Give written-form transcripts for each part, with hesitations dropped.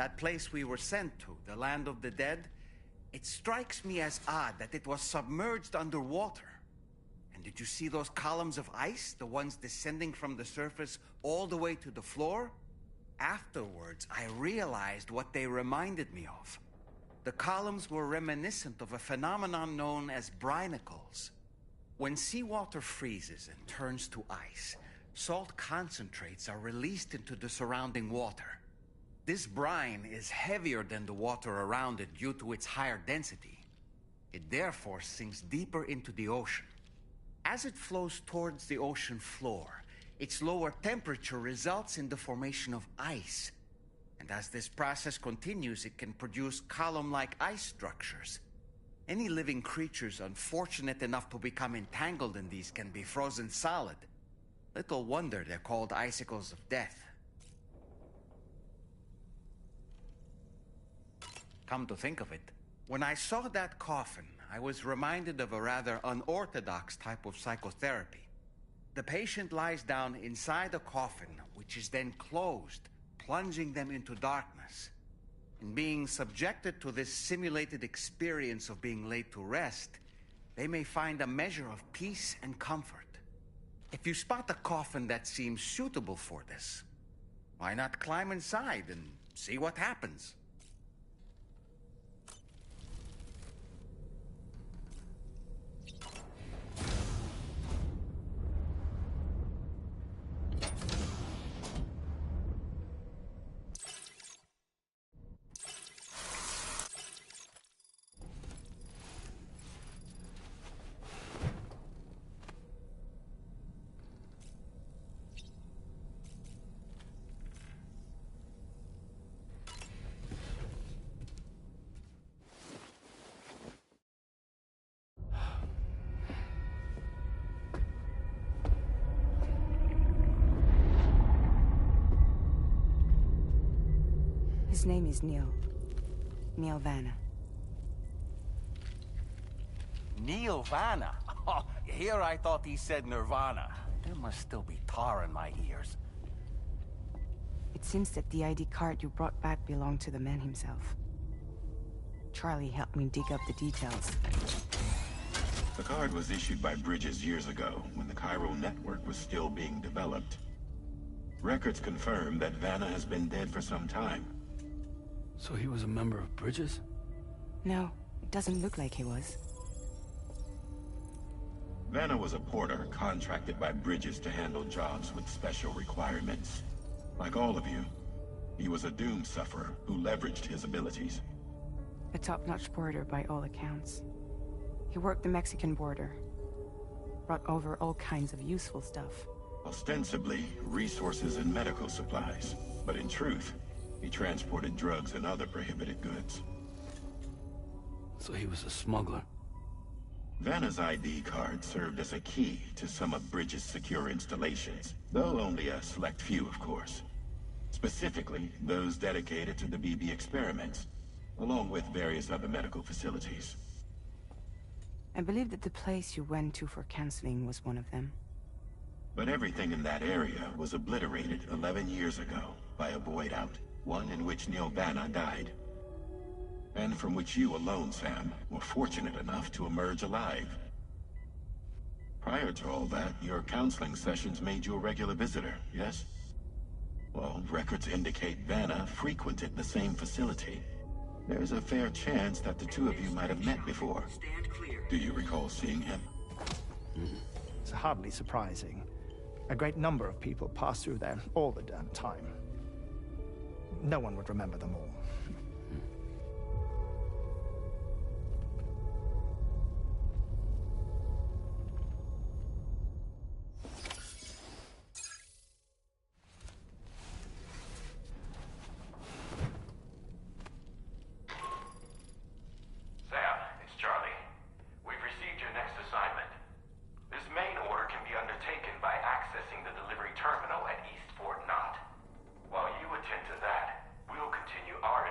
That place we were sent to, the land of the dead, it strikes me as odd that it was submerged underwater. And did you see those columns of ice, the ones descending from the surface all the way to the floor? Afterwards, I realized what they reminded me of. The columns were reminiscent of a phenomenon known as brinicles. When seawater freezes and turns to ice, salt concentrates are released into the surrounding water. This brine is heavier than the water around it due to its higher density. It therefore sinks deeper into the ocean. As it flows towards the ocean floor, its lower temperature results in the formation of ice. And as this process continues, it can produce column-like ice structures. Any living creatures unfortunate enough to become entangled in these can be frozen solid. Little wonder they're called icicles of death. Come to think of it, when I saw that coffin, I was reminded of a rather unorthodox type of psychotherapy. The patient lies down inside a coffin, which is then closed, plunging them into darkness. In being subjected to this simulated experience of being laid to rest, they may find a measure of peace and comfort. If you spot a coffin that seems suitable for this, why not climb inside and see what happens? His name is Neil. Neil Vanna. Neil Vanna? Oh, here I thought he said Nirvana. There must still be tar in my ears. It seems that the ID card you brought back belonged to the man himself. Charlie helped me dig up the details. The card was issued by Bridges years ago, when the chiral network was still being developed. Records confirm that Vanna has been dead for some time. So he was a member of Bridges? No, it doesn't look like he was. Vanna was a porter contracted by Bridges to handle jobs with special requirements. Like all of you, he was a doom sufferer who leveraged his abilities. A top-notch porter by all accounts. He worked the Mexican border. Brought over all kinds of useful stuff. Ostensibly, resources and medical supplies. But in truth, he transported drugs and other prohibited goods. So he was a smuggler? Vanna's ID card served as a key to some of Bridges' secure installations, though only a select few, of course. Specifically, those dedicated to the BB experiments, along with various other medical facilities. I believe that the place you went to for counseling was one of them. But everything in that area was obliterated 11 years ago by a void out, one in which Neil Vanna died. And from which you alone, Sam, were fortunate enough to emerge alive. Prior to all that, your counseling sessions made you a regular visitor, yes? Well, records indicate Vanna frequented the same facility. There's a fair chance that the two of you might have met before. Do you recall seeing him? It's hardly surprising. A great number of people pass through there all the damn time. No one would remember them all. Terminal at East Fort Knott. While you attend to that, we'll continue our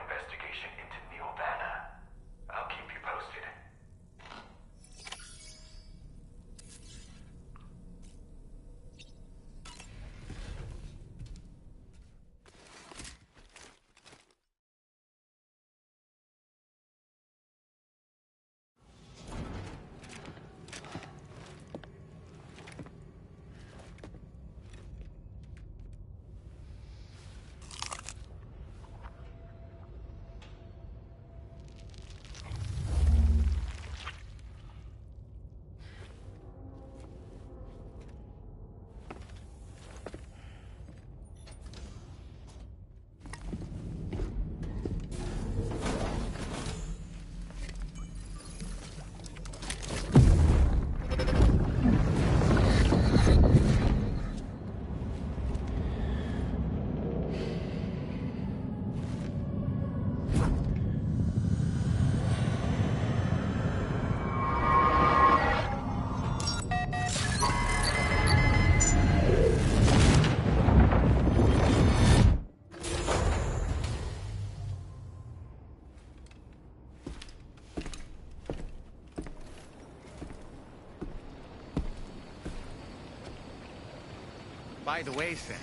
By the way, Sam,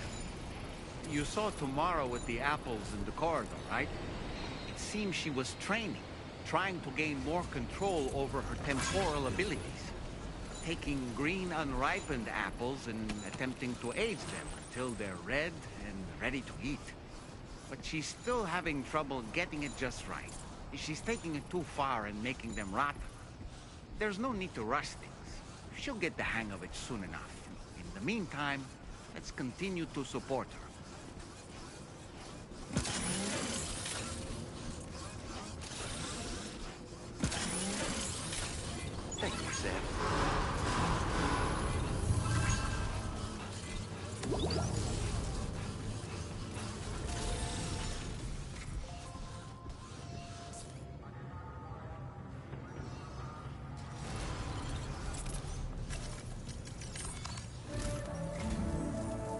you saw Tomorrow with the apples in the corridor, right? It seems she was training, trying to gain more control over her temporal abilities. Taking green unripened apples and attempting to age them until they're red and ready to eat. But she's still having trouble getting it just right. She's taking it too far and making them rotten. There's no need to rush things. She'll get the hang of it soon enough. In the meantime, let's continue to support her. Thank you, Sam.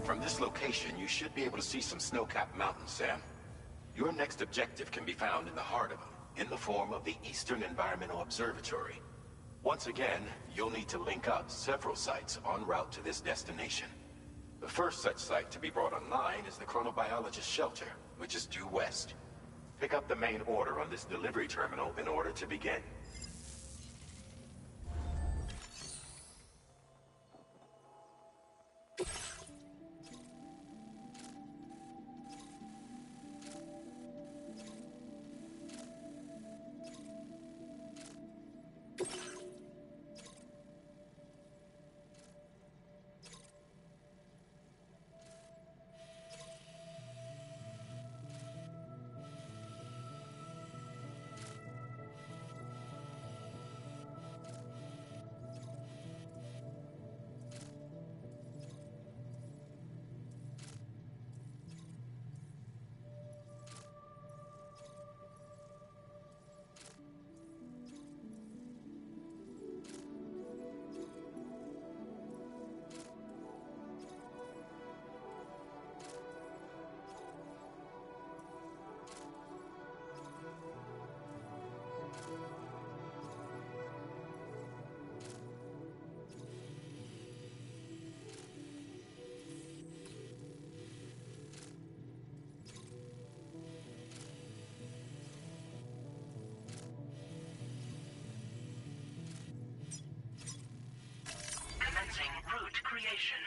From this location, you should be able to see some snow-capped mountains, Sam. Your next objective can be found in the heart of them, in the form of the Eastern Environmental Observatory. Once again, you'll need to link up several sites en route to this destination. The first such site to be brought online is the Chronobiologist Shelter, which is due west. Pick up the main order on this delivery terminal in order to begin. Route creation.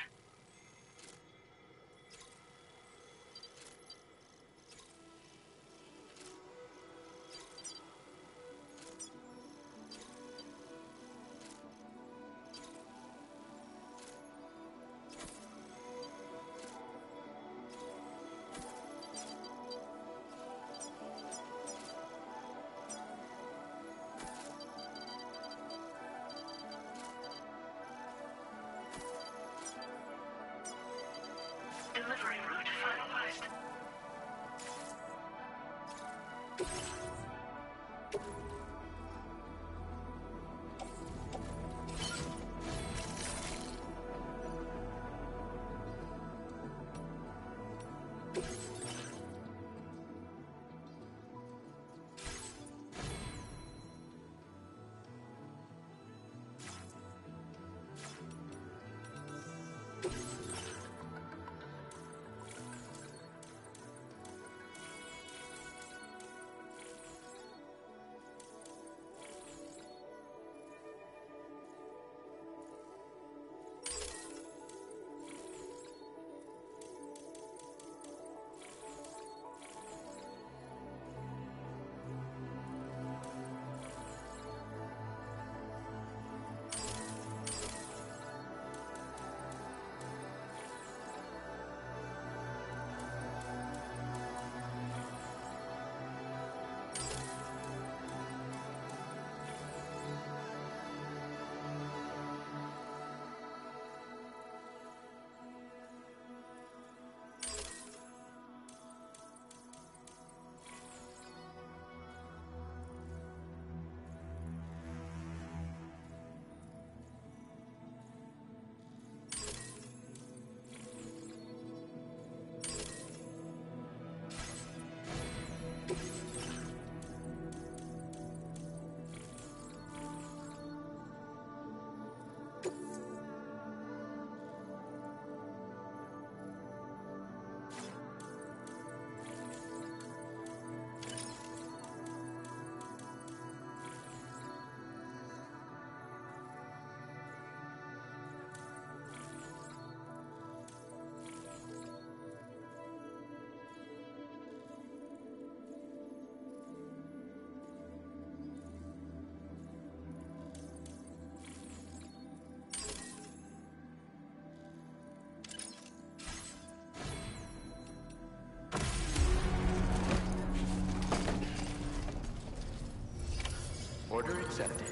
Order accepted.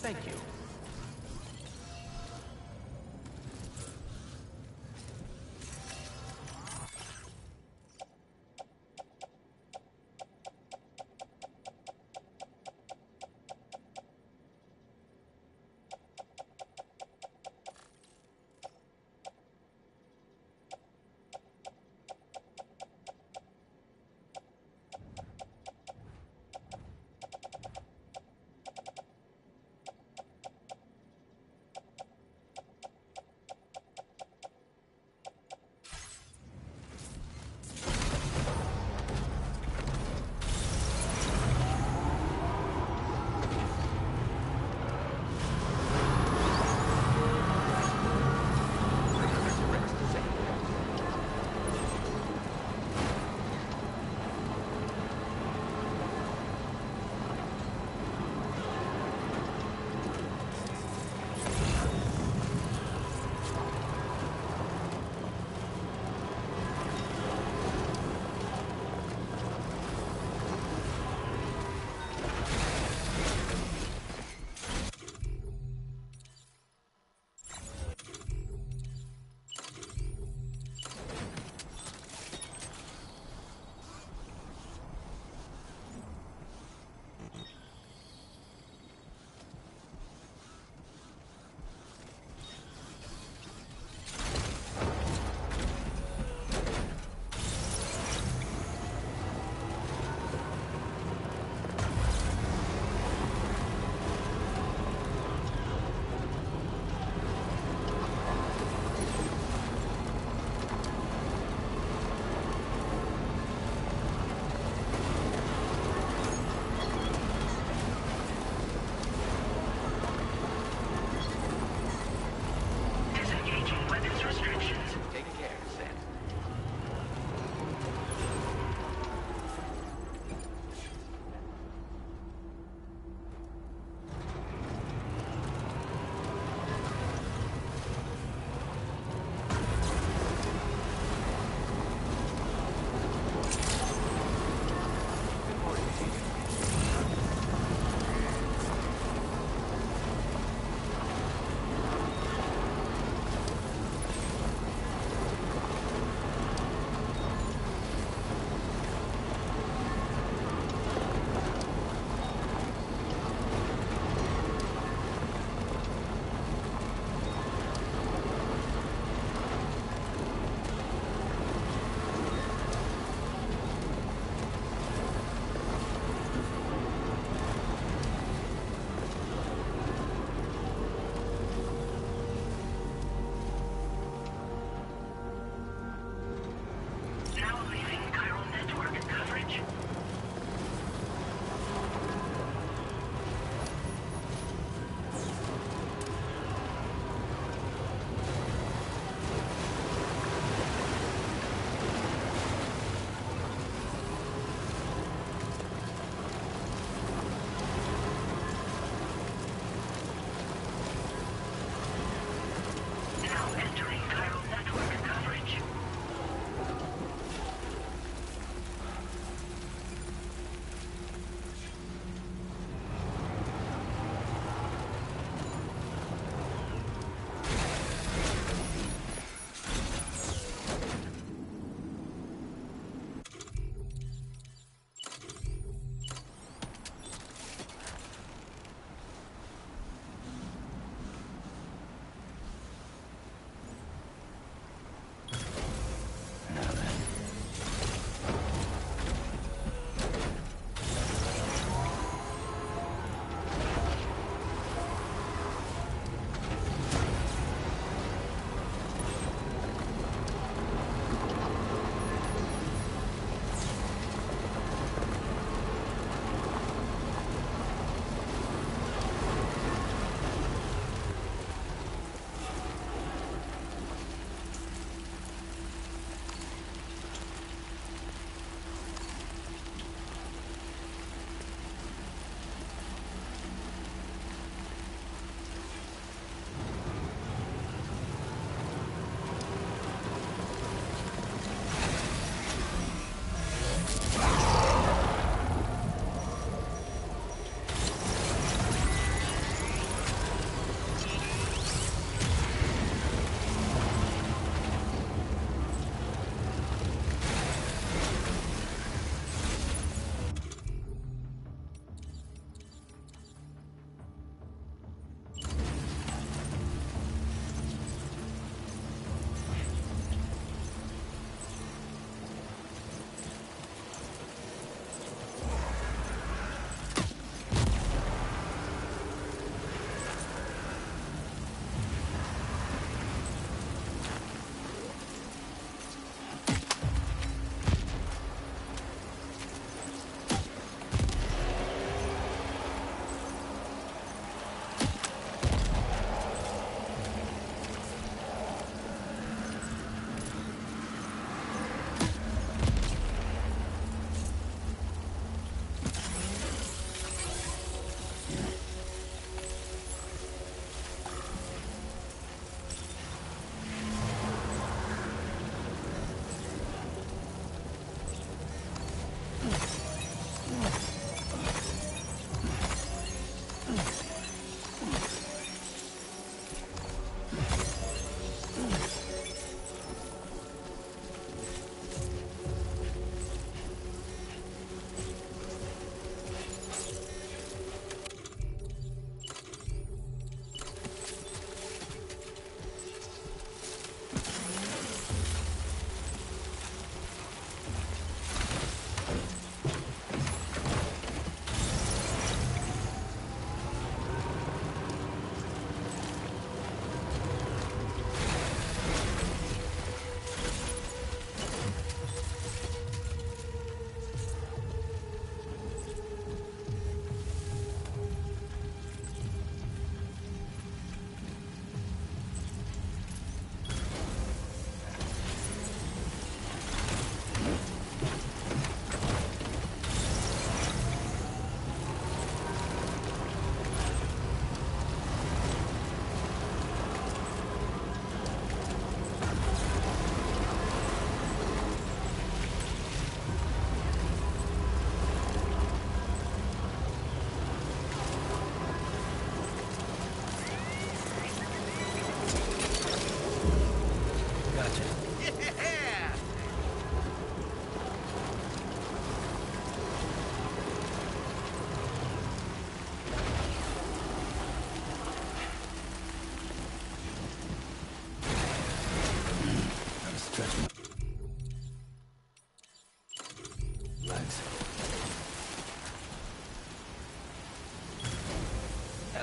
Thank you.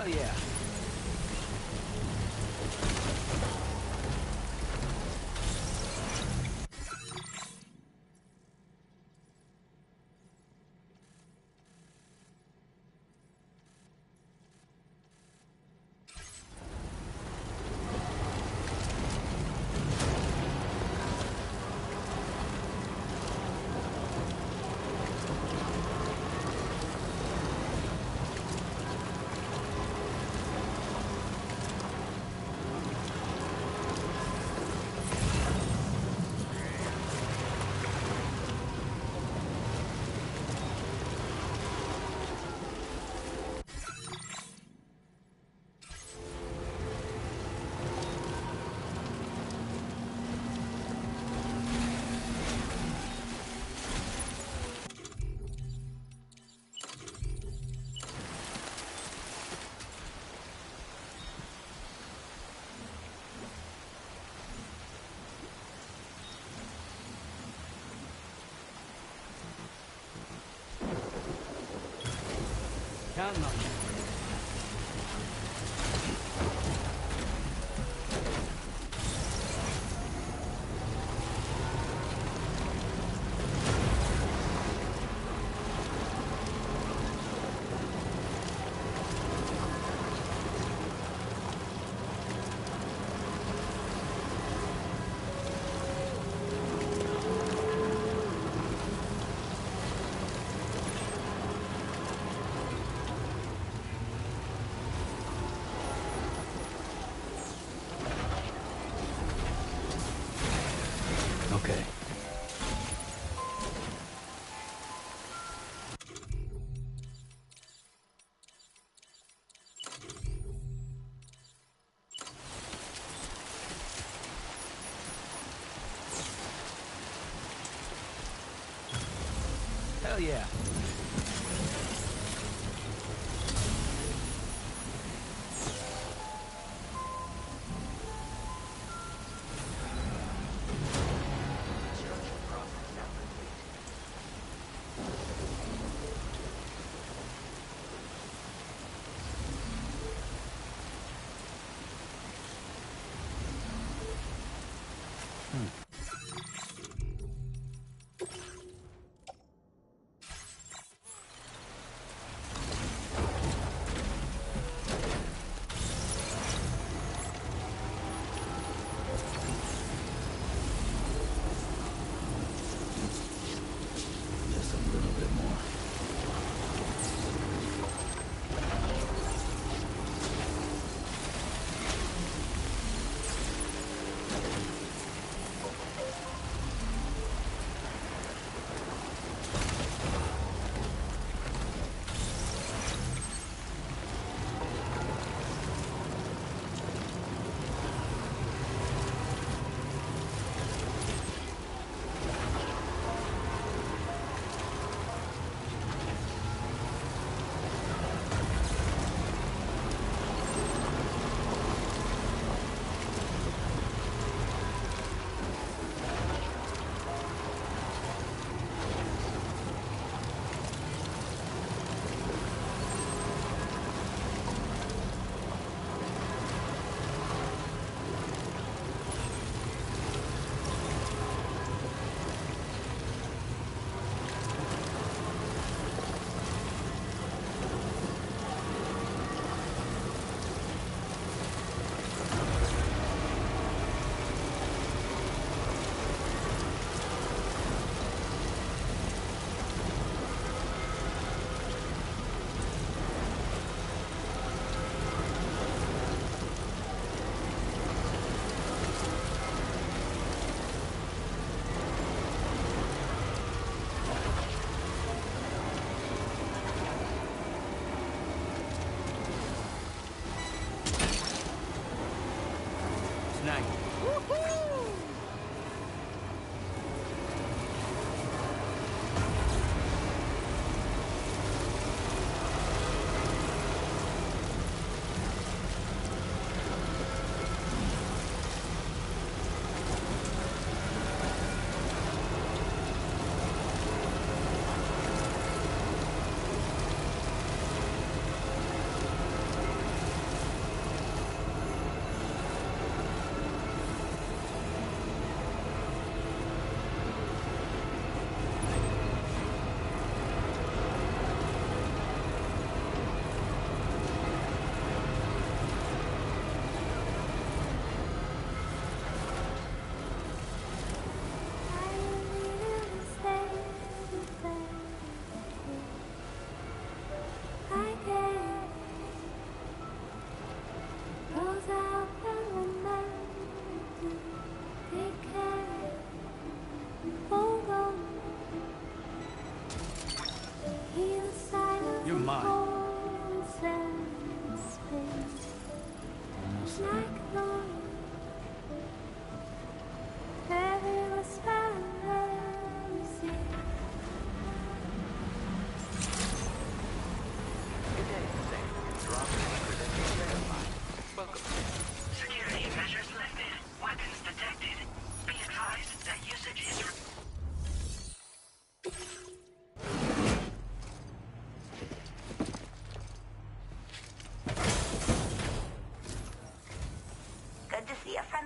Hell yeah. Counting on you. Okay. Hell yeah.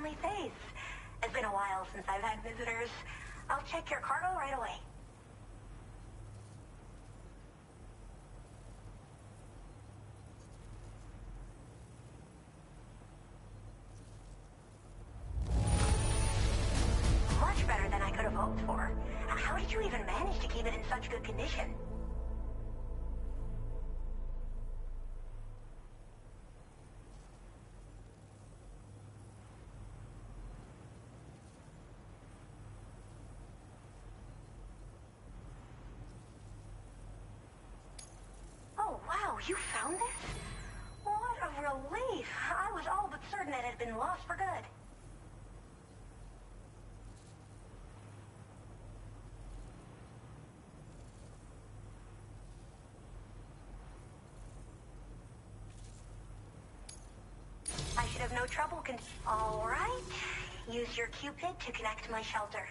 friendly face. It's been a while since I've had visitors. I'll check your cargo right away. Much better than I could have hoped for. How did you even manage to keep it in such good condition? Oh, wow, you found this? What a relief. I was all but certain it had been lost for good. I should have no trouble All right. Use your Cupid to connect to my shelter.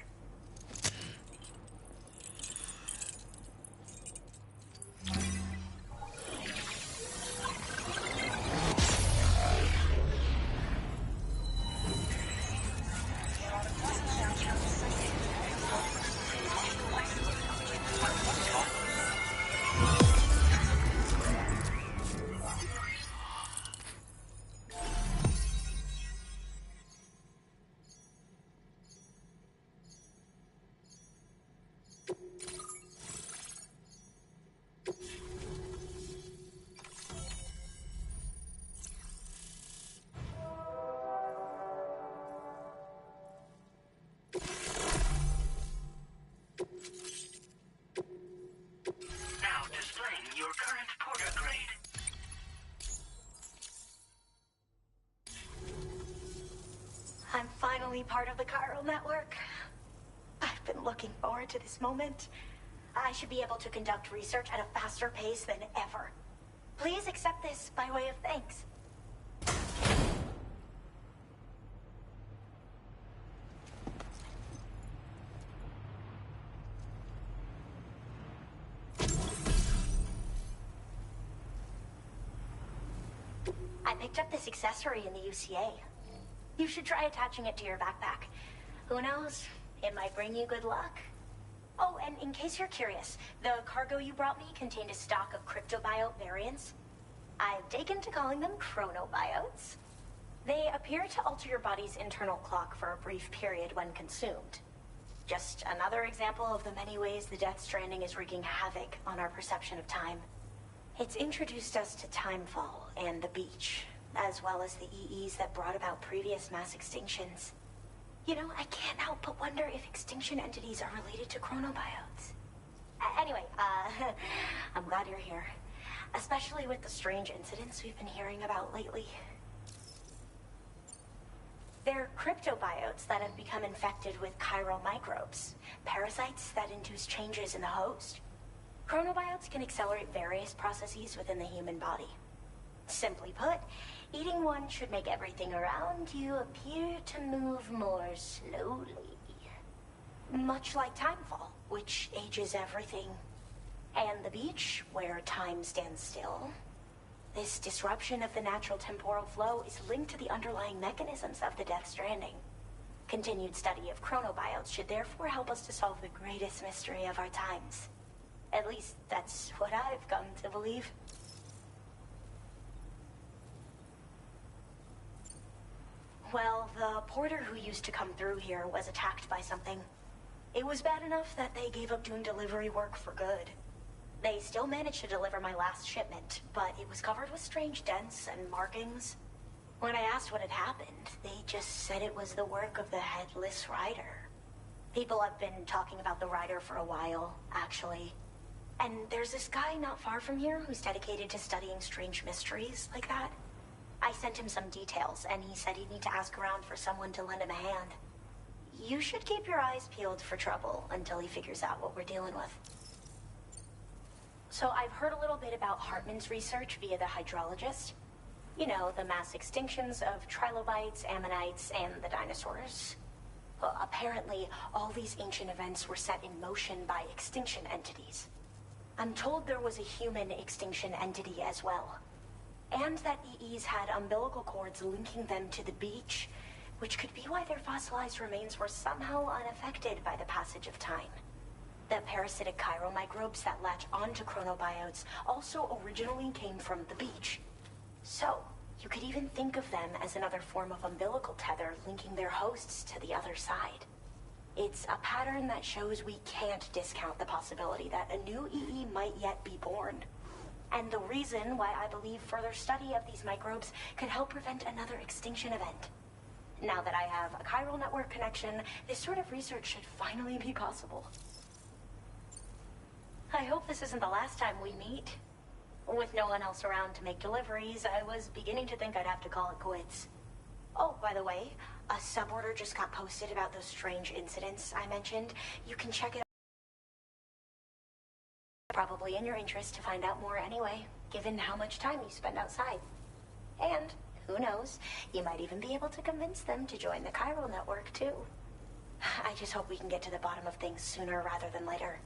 Now displaying your current porter grade. I'm finally part of the chiral network. I've been looking forward to this moment. I should be able to conduct research at a faster pace than ever. Please accept this by way of thanks. I picked up this accessory in the UCA. You should try attaching it to your backpack. Who knows? It might bring you good luck. Oh, and in case you're curious, the cargo you brought me contained a stock of cryptobiote variants. I've taken to calling them chronobiotes. They appear to alter your body's internal clock for a brief period when consumed. Just another example of the many ways the Death Stranding is wreaking havoc on our perception of time. It's introduced us to Timefall and the beach, as well as the EEs that brought about previous mass extinctions. You know, I can't help but wonder if extinction entities are related to chronobiotes. Anyway, I'm glad you're here. Especially with the strange incidents we've been hearing about lately. They're cryptobiotes that have become infected with chiral microbes, parasites that induce changes in the host. Chronobiotes can accelerate various processes within the human body. Simply put, eating one should make everything around you appear to move more slowly. Much like Timefall, which ages everything. And the beach, where time stands still. This disruption of the natural temporal flow is linked to the underlying mechanisms of the Death Stranding. Continued study of chronobiotes should therefore help us to solve the greatest mystery of our times. At least, that's what I've come to believe. Well, the porter who used to come through here was attacked by something. It was bad enough that they gave up doing delivery work for good. They still managed to deliver my last shipment, but it was covered with strange dents and markings. When I asked what had happened, they just said it was the work of the Headless Rider. People have been talking about the Rider for a while, actually. And there's this guy not far from here who's dedicated to studying strange mysteries like that. I sent him some details, and he said he'd need to ask around for someone to lend him a hand. You should keep your eyes peeled for trouble until he figures out what we're dealing with. So I've heard a little bit about Hartman's research via the hydrologist. You know, the mass extinctions of trilobites, ammonites, and the dinosaurs. Well, apparently, all these ancient events were set in motion by extinction entities. I'm told there was a human extinction entity as well. And that EEs had umbilical cords linking them to the beach, which could be why their fossilized remains were somehow unaffected by the passage of time. The parasitic chiromicrobes that latch onto chronobiotes also originally came from the beach. So, you could even think of them as another form of umbilical tether linking their hosts to the other side. It's a pattern that shows we can't discount the possibility that a new EE might yet be born. And the reason why I believe further study of these microbes could help prevent another extinction event. Now that I have a chiral network connection, this sort of research should finally be possible. I hope this isn't the last time we meet. With no one else around to make deliveries, I was beginning to think I'd have to call it quits. Oh, by the way, a suborder just got posted about those strange incidents I mentioned. You can check it out. Probably in your interest to find out more anyway, given how much time you spend outside. And, who knows, you might even be able to convince them to join the chiral network, too. I just hope we can get to the bottom of things sooner rather than later.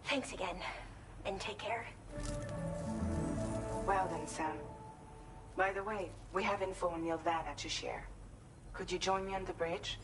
Thanks again, and take care. Well then, Sam. By the way, we have info on Nilvana to share. Could you join me on the bridge?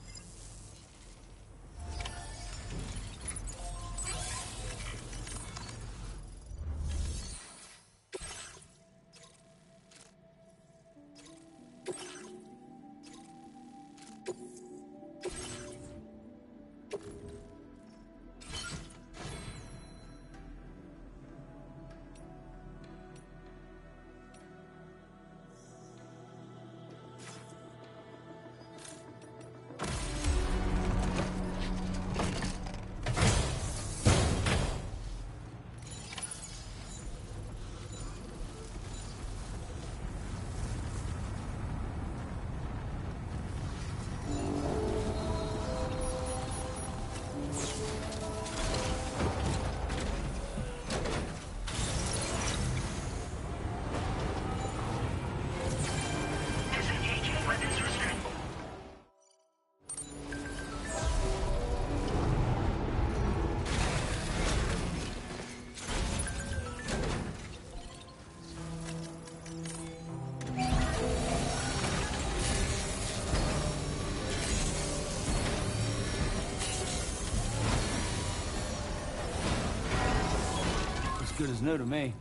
Good as new to me.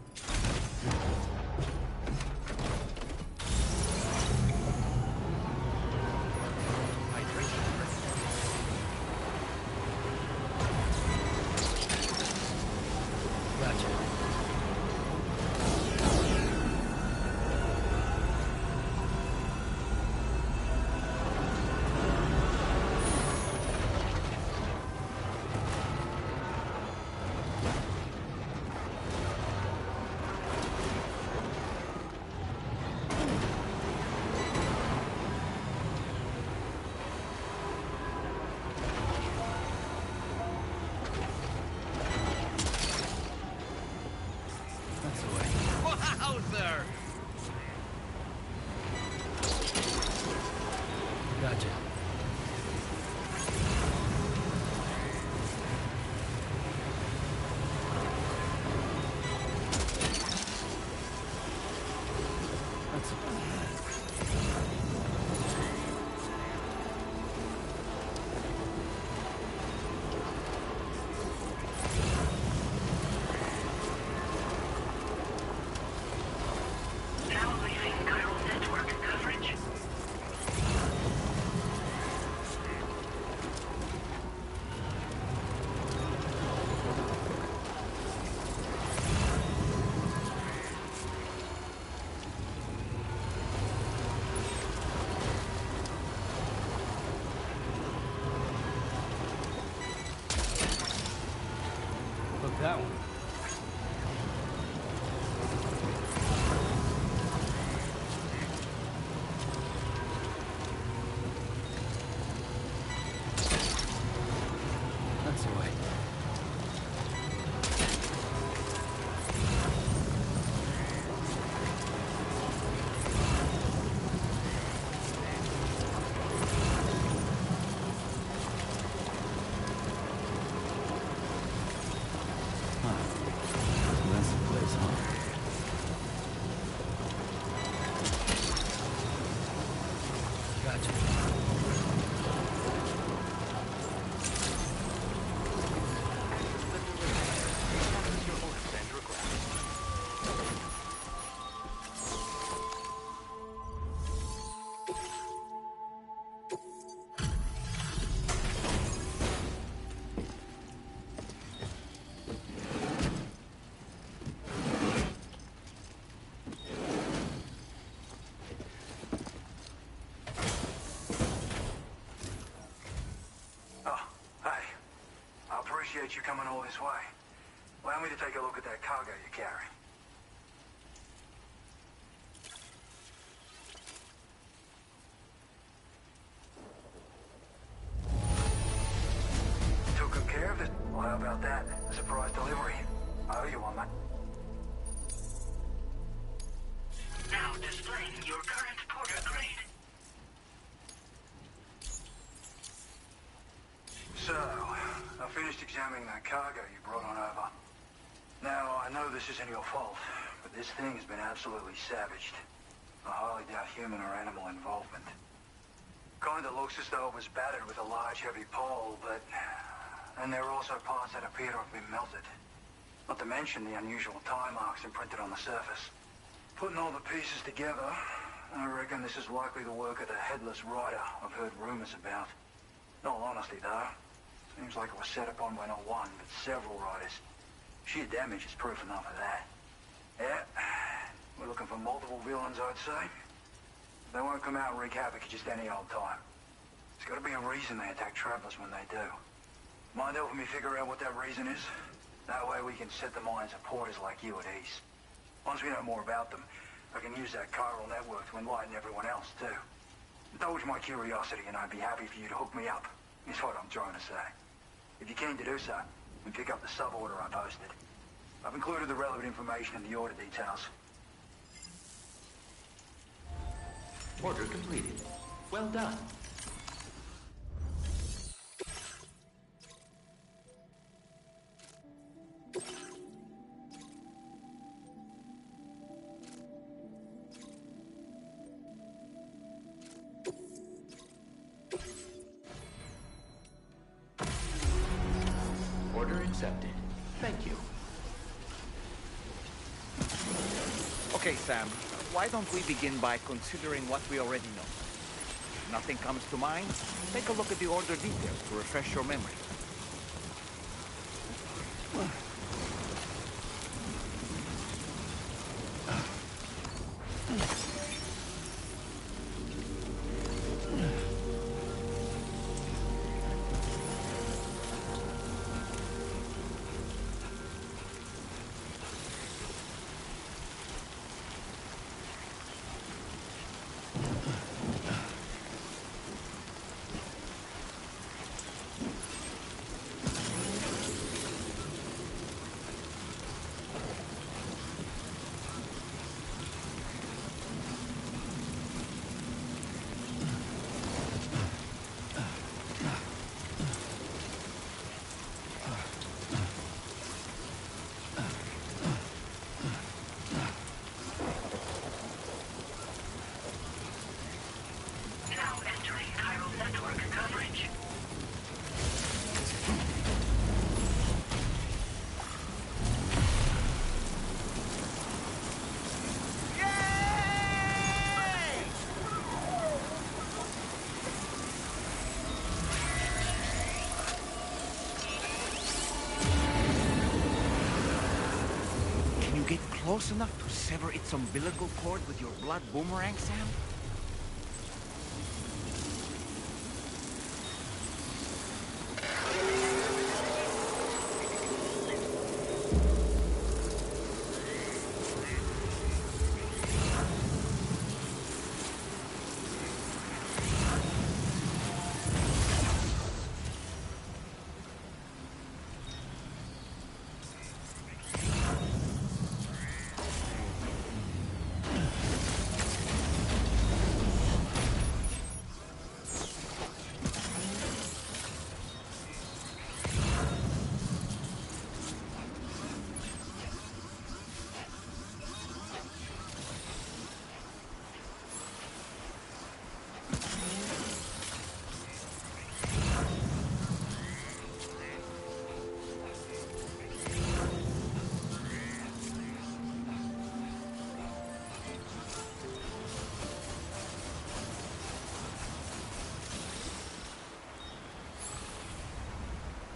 appreciate you coming all this way. Allow me to take a look at that cargo you carry. Took good care of it. Well, how about that? A surprise delivery. I owe you one, mate. Now displaying your current porter grade. So, I finished examining that cargo you brought on over. Now, I know this isn't your fault, but this thing has been absolutely savaged. I highly doubt human or animal involvement. Kinda looks as though it was battered with a large heavy pole, but... And there are also parts that appear to have been melted. Not to mention the unusual tie marks imprinted on the surface. Putting all the pieces together, I reckon this is likely the work of the headless rider I've heard rumors about. In all honesty, though, seems like it was set upon by not one, but several riders. Sheer damage is proof enough of that. Yeah, we're looking for multiple villains, I'd say. They won't come out and wreak havoc at just any old time. There's got to be a reason they attack travelers when they do. Mind helping me figure out what that reason is? That way we can set the minds of porters like you at ease. Once we know more about them, I can use that chiral network to enlighten everyone else, too. Indulge my curiosity and I'd be happy for you to hook me up, is what I'm trying to say. If you're keen to do so, we pick up the sub-order I posted. I've included the relevant information in the order details. Order completed. Well done. Order accepted. Thank you. Okay, Sam. Why don't we begin by considering what we already know? If nothing comes to mind, take a look at the order details to refresh your memory. Close enough to sever its umbilical cord with your blood boomerang, Sam?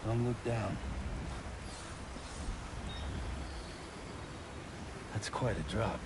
Don't look down. That's quite a drop.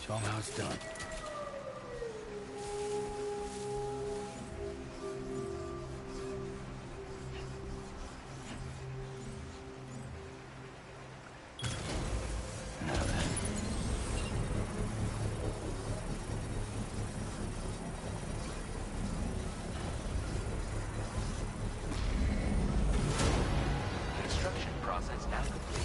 Show 'em how it's done. Now then. Construction process now complete.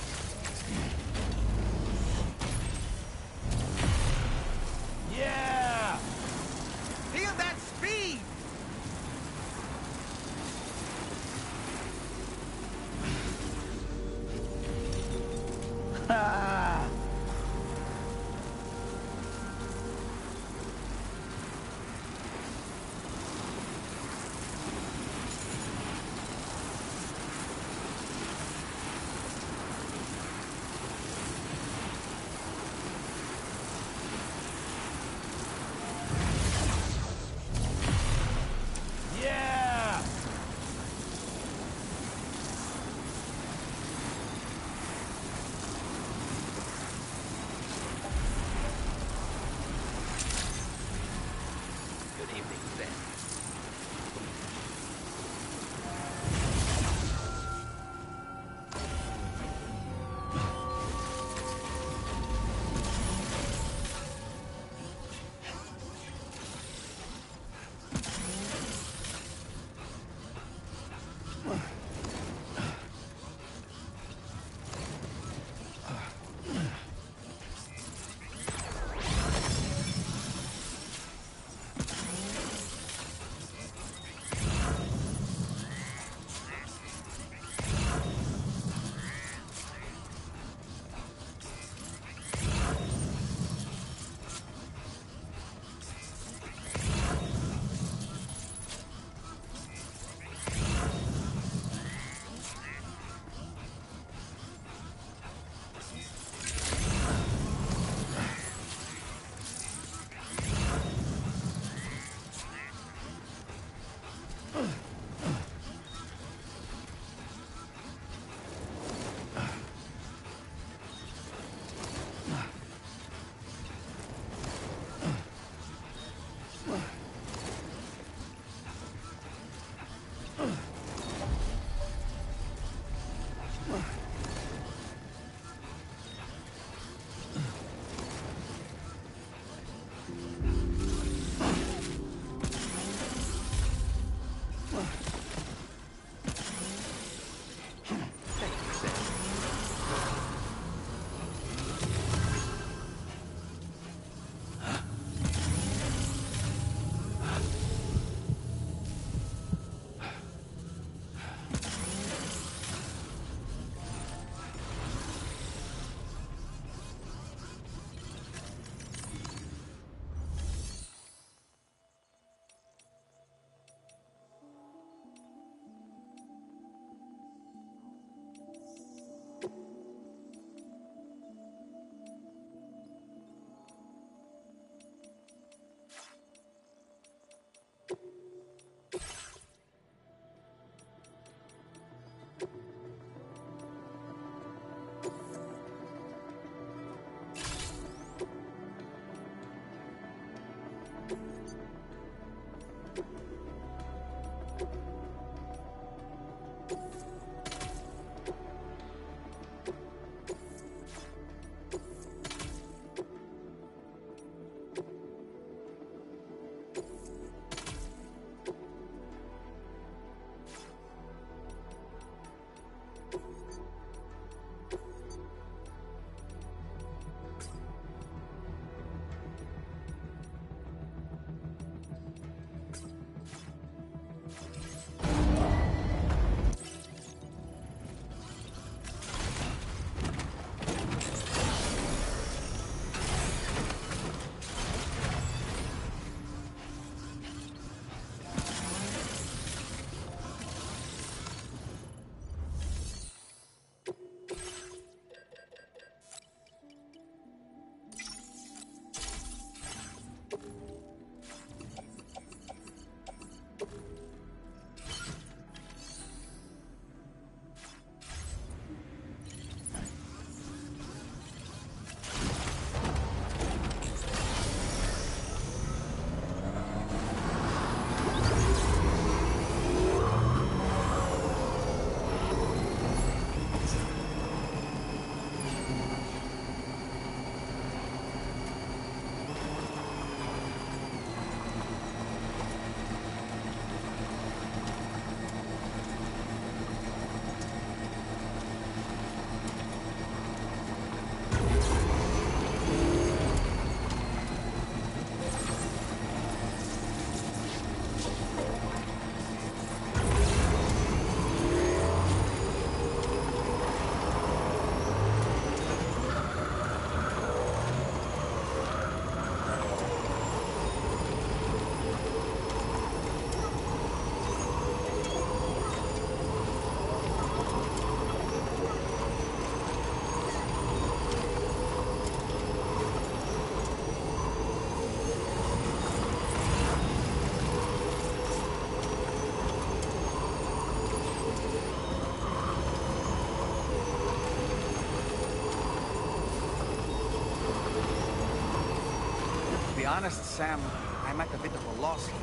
be honest, Sam, I'm at a bit of a loss here.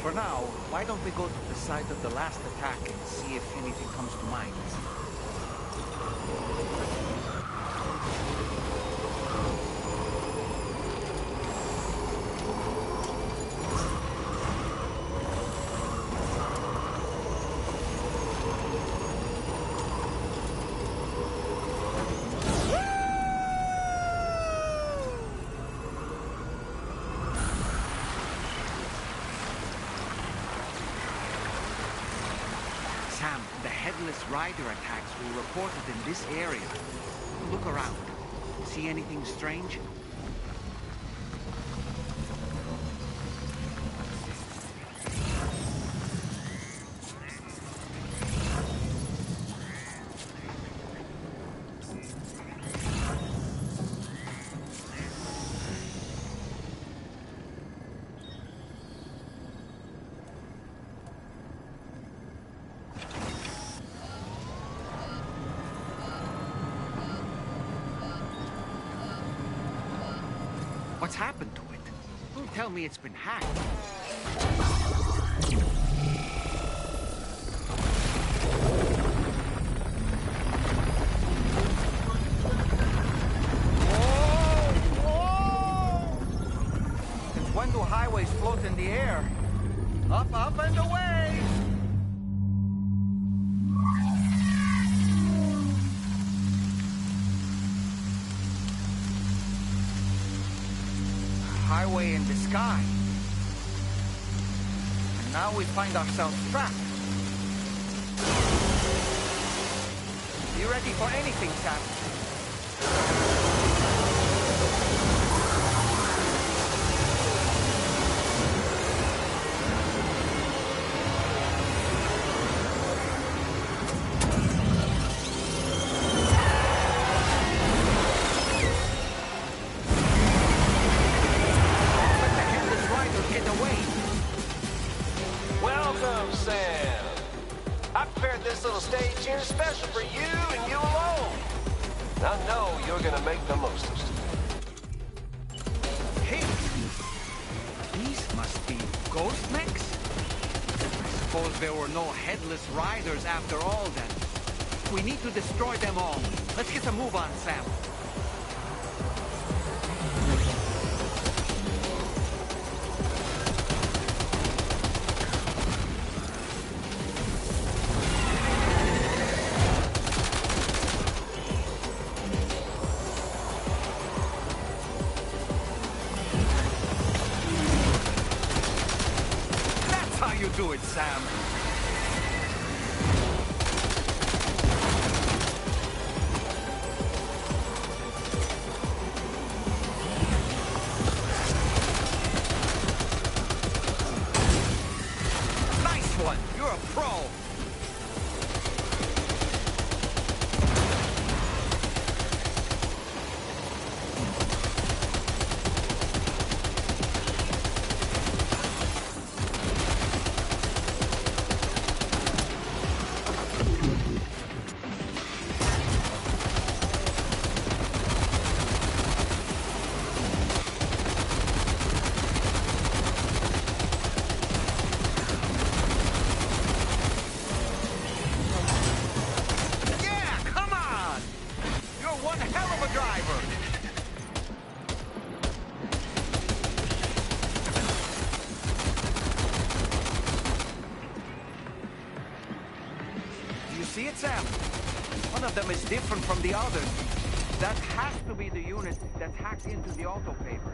For now, why don't we go to the site of the last attack and see if anything comes to mind? Sam, the headless rider attacks were reported in this area. Look around. See anything strange? What's happened to it? Don't tell me it's been hacked. Whoa! Since when do highways float in the air? Up, up, and away! Highway in the sky. And now we find ourselves trapped. You ready for anything, Sam? Welcome, Sam. I prepared this little stage here special for you and you alone. I know you're gonna make the most of it. Hey! These must be ghost mechs? I suppose there were no headless riders after all then. We need to destroy them all. Let's get a move on, Sam. You do it, Sam. Nice one. You're a pro. See it, Sam? One of them is different from the others. That has to be the unit that's hacked into the auto paper.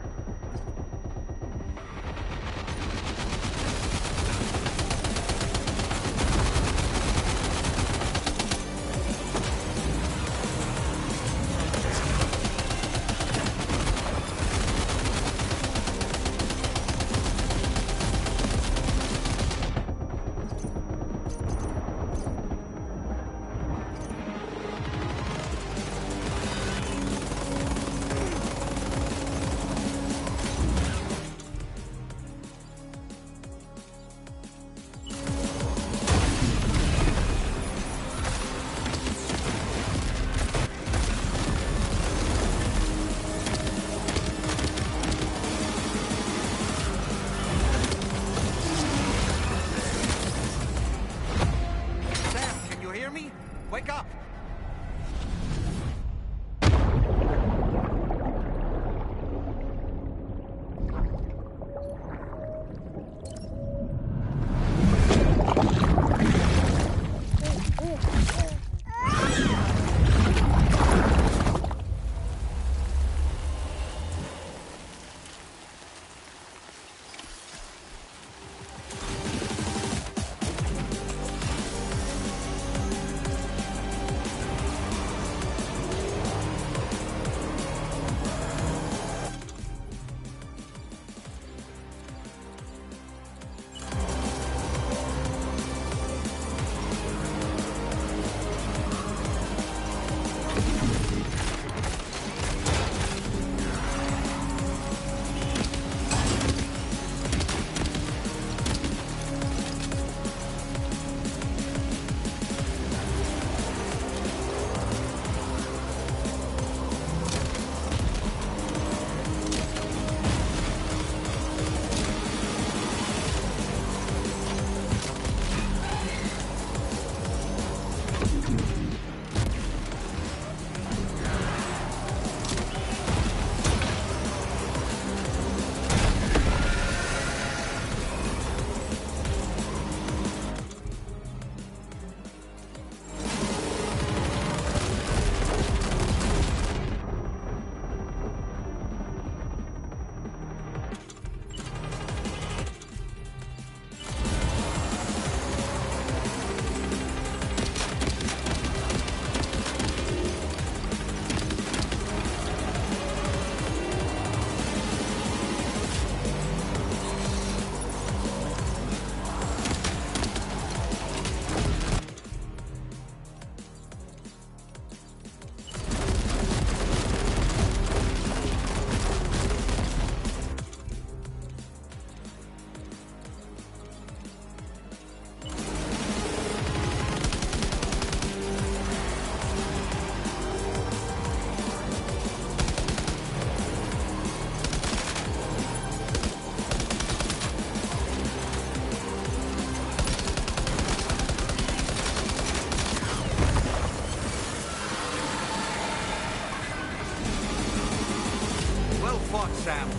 Sam.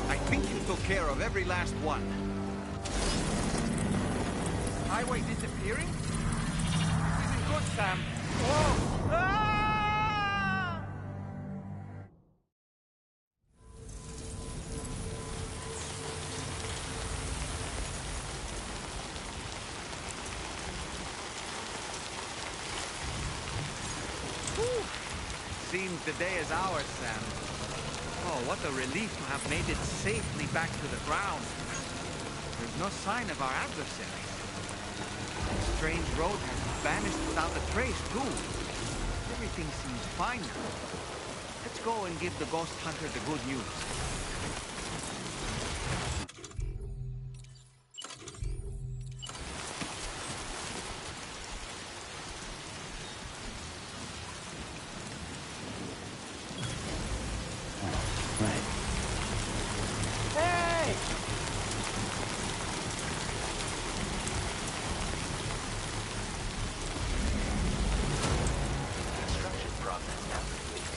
I think you took care of every last one. Highway disappearing? Isn't good, Sam. Whoa! Ah! Seems the day is ours, Sam. Oh, what a relief to have made it safely back to the ground. There's no sign of our adversaries. The strange road has vanished without a trace, too. Everything seems fine now. Let's go and give the ghost hunter the good news. Construction process now complete.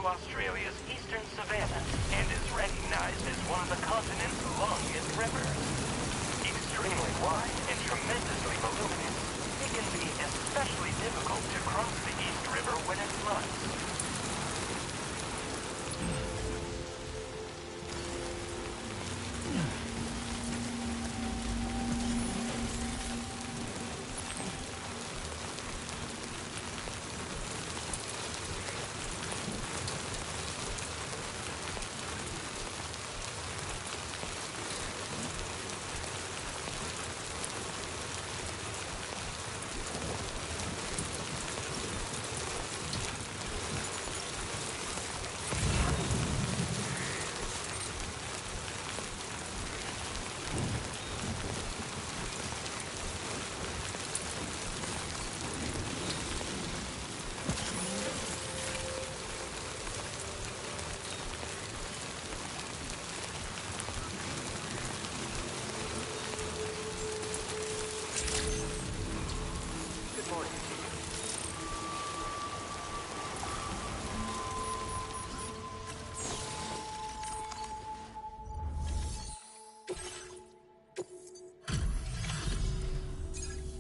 Australia's eastern savanna and is recognized as one of the continent's longest rivers. Extremely wide and tremendously voluminous, it can be especially difficult to cross the East River when it floods.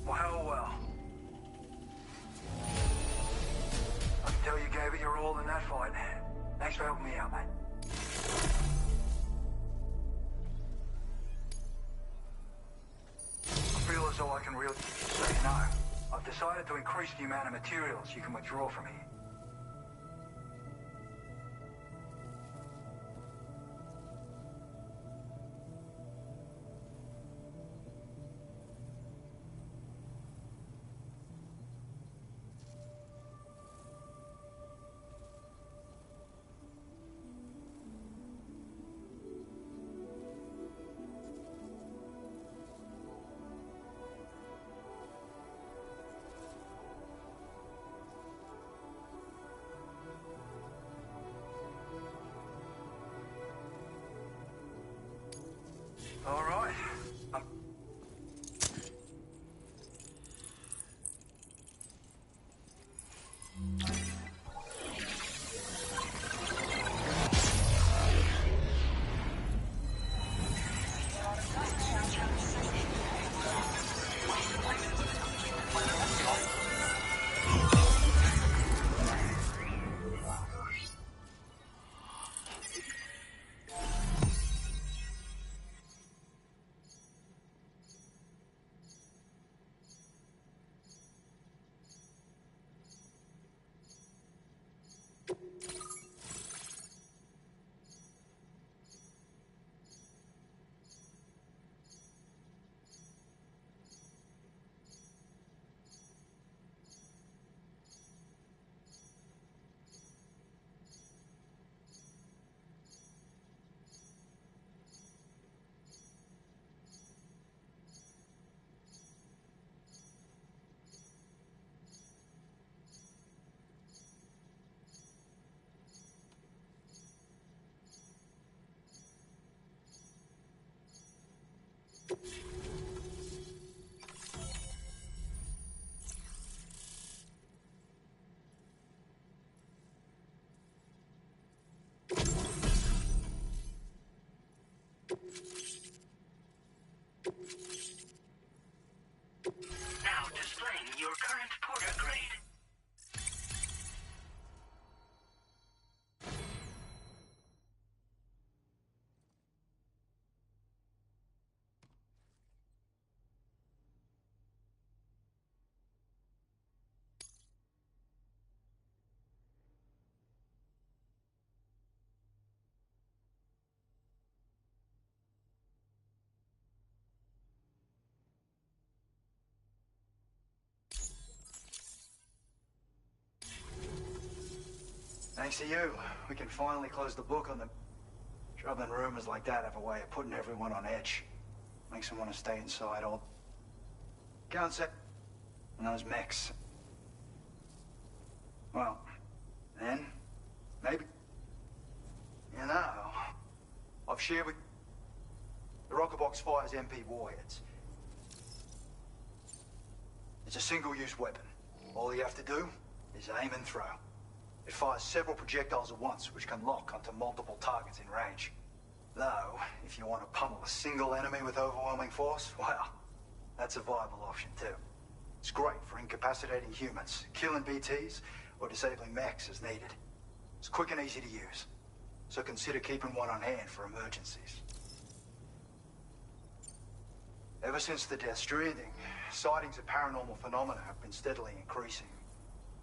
Well. I can tell you gave it your all in that fight. Thanks for helping me out, mate. I feel as though I can really say no. I've decided to increase the amount of materials you can withdraw from here. All right. Now displaying your current porter grade. Thanks to you, we can finally close the book on them. Troubling rumors like that have a way of putting everyone on edge. Makes them want to stay inside all... Can't say... And those mechs. Well, then, maybe... You know, I've shared with... The rocket box fires MP warheads. It's a single-use weapon. All you have to do is aim and throw. It fires several projectiles at once, which can lock onto multiple targets in range. Though, if you want to pummel a single enemy with overwhelming force, well, that's a viable option too. It's great for incapacitating humans, killing BTs, or disabling mechs as needed. It's quick and easy to use, so consider keeping one on hand for emergencies. Ever since the death Stranding, sightings of paranormal phenomena have been steadily increasing.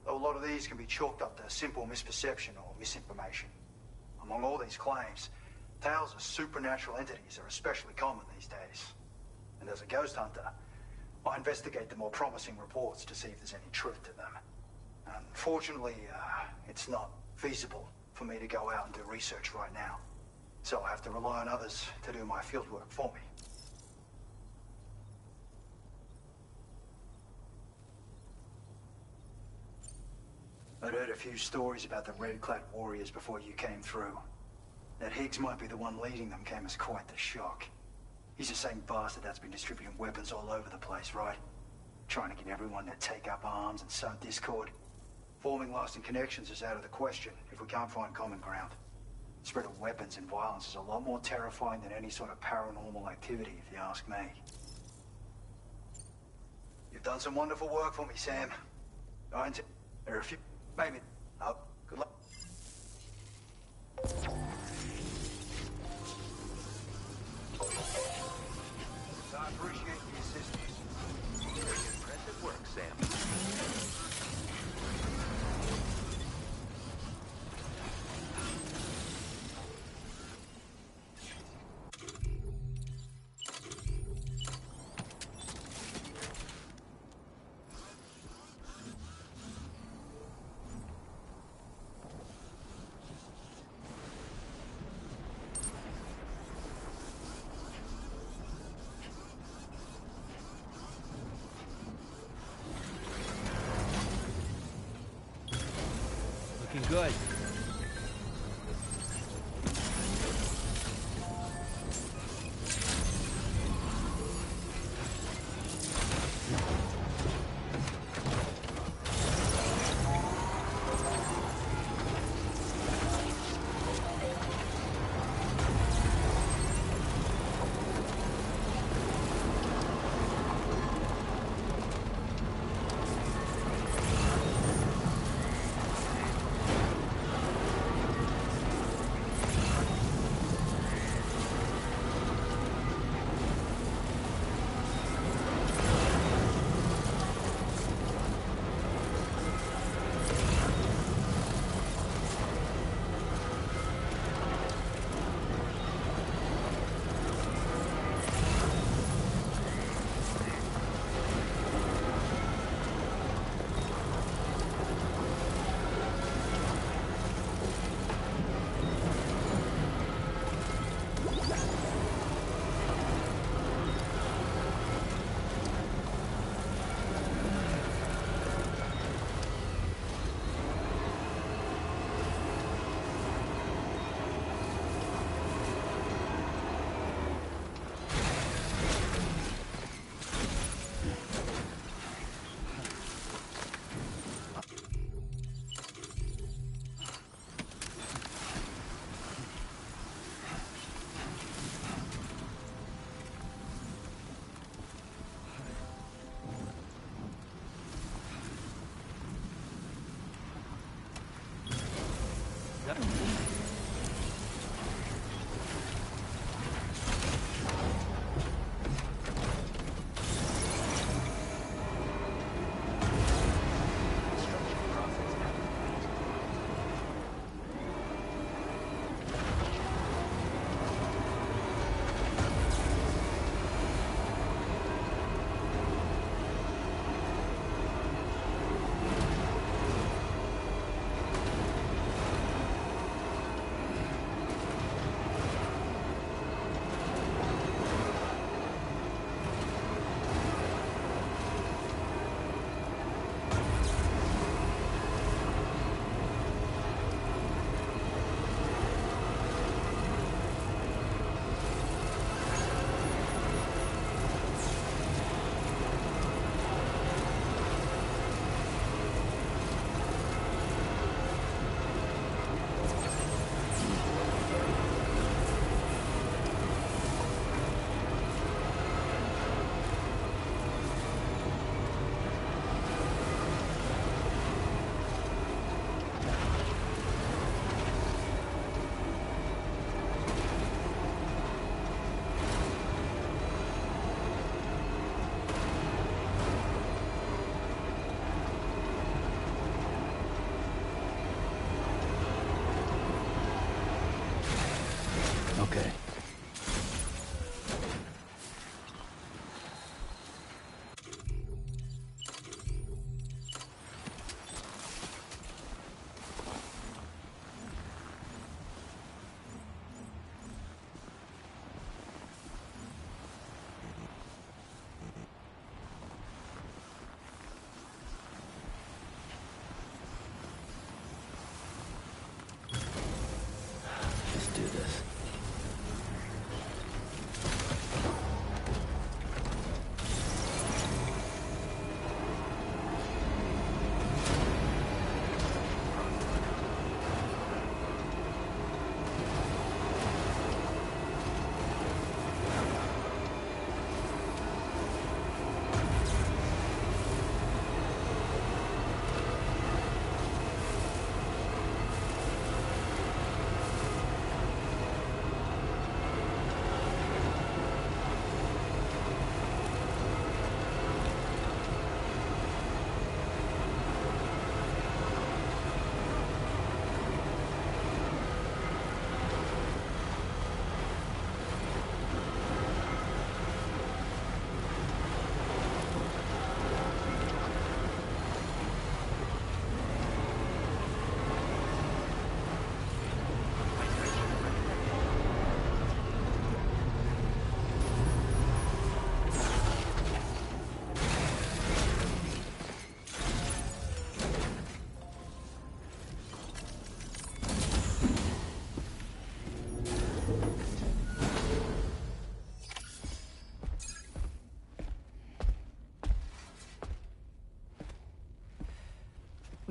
Though a lot of these can be chalked up to simple misperception or misinformation. Among all these claims, tales of supernatural entities are especially common these days. And as a ghost hunter, I investigate the more promising reports to see if there's any truth to them. Unfortunately, it's not feasible for me to go out and do research right now. So I have to rely on others to do my fieldwork for me. I'd heard a few stories about the red-clad warriors before you came through. That Higgs might be the one leading them came as quite the shock. He's the same bastard that's been distributing weapons all over the place, right? Trying to get everyone to take up arms and sow discord. Forming lasting connections is out of the question if we can't find common ground. The spread of weapons and violence is a lot more terrifying than any sort of paranormal activity, if you ask me. You've done some wonderful work for me, Sam. There are a few... Maybe. Oh, good luck. I appreciate the assistance. Very impressive work, Sam. Good.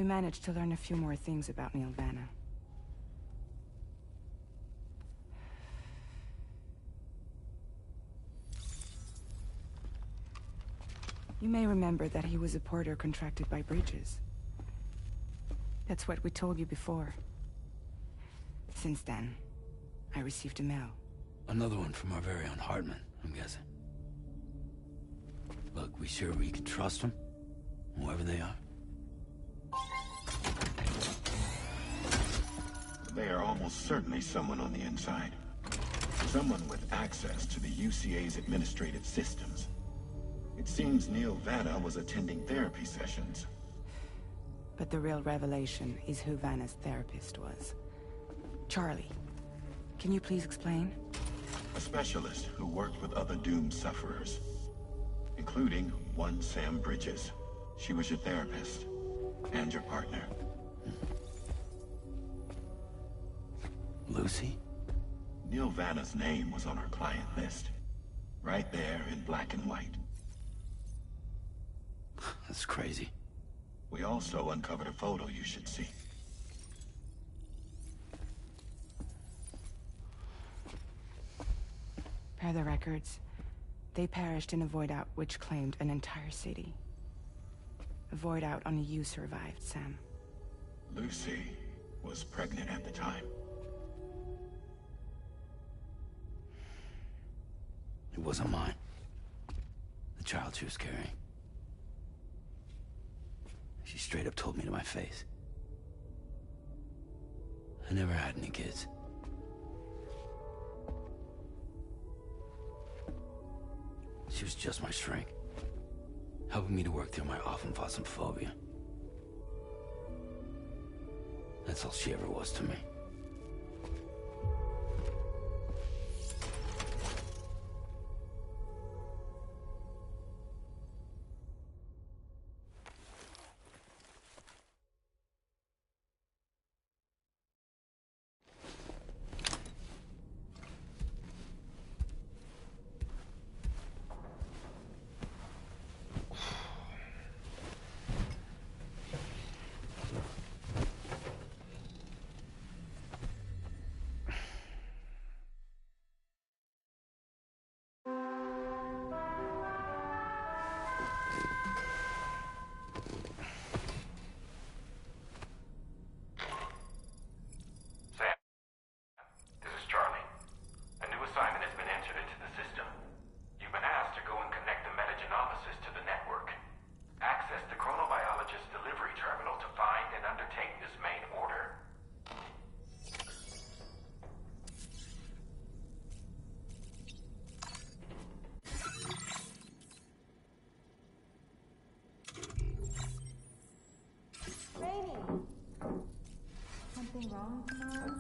We managed to learn a few more things about Neil Vanna. You may remember that he was a porter contracted by Bridges. That's what we told you before. Since then, I received a mail. Another one from our very own Hartman, I'm guessing. Look, we sure we can trust them? Whoever they are? They are almost certainly someone on the inside. Someone with access to the UCA's administrative systems. It seems Neil Vanna was attending therapy sessions. But the real revelation is who Vanna's therapist was. Charlie, can you please explain? A specialist who worked with other doomed sufferers, including one Sam Bridges. She was your therapist and your partner. Lucy? Neil Vanna's name was on our client list. Right there in black and white. That's crazy. We also uncovered a photo you should see. Per the records, they perished in a void out which claimed an entire city. A void out only you survived, Sam. Lucy was pregnant at the time. It wasn't mine. The child she was carrying. She straight up told me to my face. I never had any kids. She was just my shrink, helping me to work through my often phobia. That's all she ever was to me. Something wrong tomorrow?